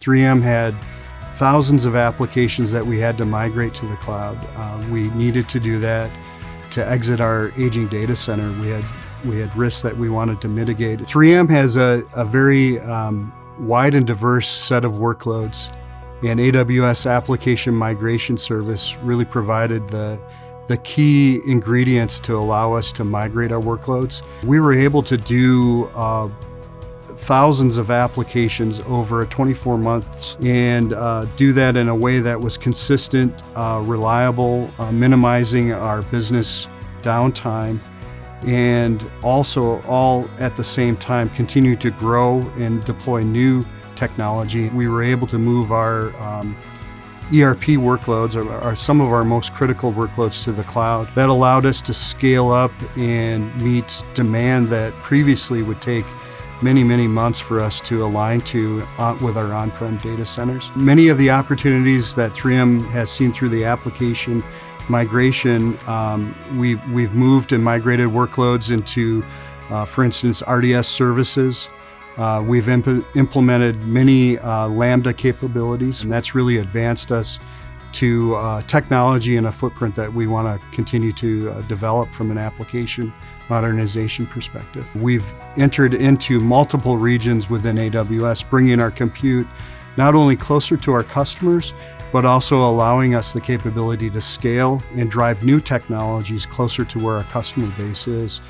3M had thousands of applications that we had to migrate to the cloud. We needed to do that to exit our aging data center. We had risks that we wanted to mitigate. 3M has a very wide and diverse set of workloads, and AWS Application Migration Service really provided the key ingredients to allow us to migrate our workloads. We were able to do thousands of applications over 24 months and do that in a way that was consistent, reliable, minimizing our business downtime, and also all at the same time continue to grow and deploy new technology. We were able to move our ERP workloads, or some of our most critical workloads, to the cloud. That allowed us to scale up and meet demand that previously would take many, many months for us to align to with our on-prem data centers. Many of the opportunities that 3M has seen through the application migration, we've moved and migrated workloads into, for instance, RDS services. We've implemented many Lambda capabilities, and that's really advanced us to technology and a footprint that we want to continue to develop from an application modernization perspective. We've entered into multiple regions within AWS, bringing our compute not only closer to our customers, but also allowing us the capability to scale and drive new technologies closer to where our customer base is